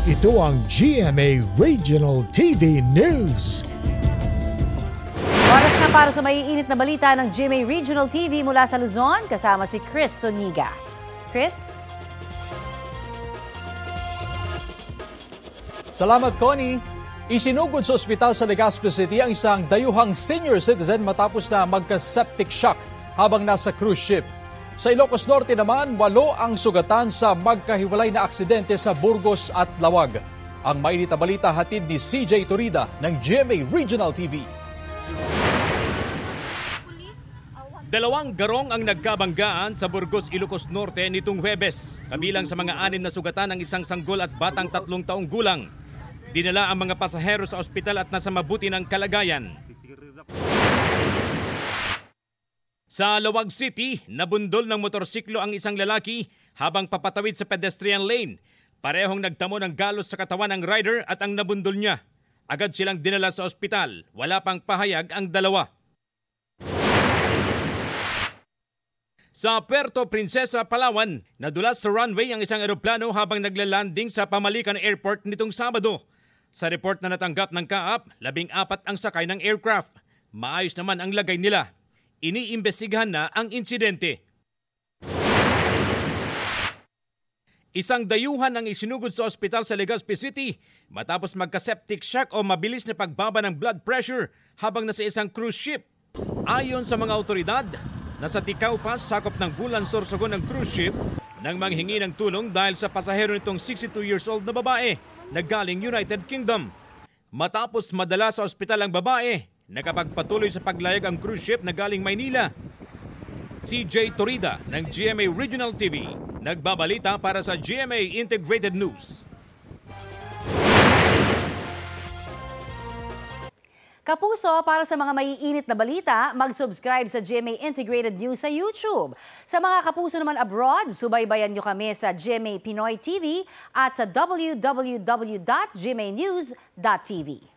Ito ang GMA Regional TV News. Oras na para sa maiinit na balita ng GMA Regional TV mula sa Luzon, kasama si Chris Soniga. Chris? Salamat, Connie. Isinugod sa ospital sa Legazpi City ang isang dayuhang senior citizen matapos na magka-septic shock habang nasa cruise ship. Sa Ilocos Norte naman, 8 ang sugatan sa magkahiwalay na aksidente sa Burgos at Lawag. Ang mainit na balita hatid ni CJ Torida ng GMA Regional TV. 2 garong ang nagkabanggaan sa Burgos, Ilocos Norte nitong Huwebes. Kabilang sa mga 6 na sugatan ang isang sanggol at batang 3 taong gulang. Dinala ang mga pasahero sa ospital at nasa mabuti ng kalagayan. Sa Lawag City, nabundol ng motorsiklo ang isang lalaki habang papatawid sa pedestrian lane. Parehong nagtamo ng galos sa katawan ng rider at ang nabundol niya. Agad silang dinala sa ospital. Wala pang pahayag ang dalawa. Sa Puerto Princesa, Palawan, nadulas sa runway ang isang eroplano habang naglalanding sa Pamalican Airport nitong Sabado. Sa report na natanggap ng Kaap, 14 ang sakay ng aircraft. Maayos naman ang lagay nila. Iniimbestigahan na ang insidente. Isang dayuhan ang isinugod sa ospital sa Legazpi City matapos magka-septic shock o mabilis na pagbaba ng blood pressure habang nasa isang cruise ship. Ayon sa mga otoridad, nasa Ticao Pass, sakop ng Bulan, Sorsogon ng cruise ship nang manghingi ng tulong dahil sa pasahero nitong 62 years old na babae na galing United Kingdom. Matapos madala sa ospital ang babae, nakapagpatuloy sa paglayag ang cruise ship na galing Maynila. CJ Torida ng GMA Regional TV, nagbabalita para sa GMA Integrated News. Kapuso, para sa mga maiinit na balita, mag-subscribe sa GMA Integrated News sa YouTube. Sa mga kapuso naman abroad, subaybayan nyo kami sa GMA Pinoy TV at sa www.gmanews.tv.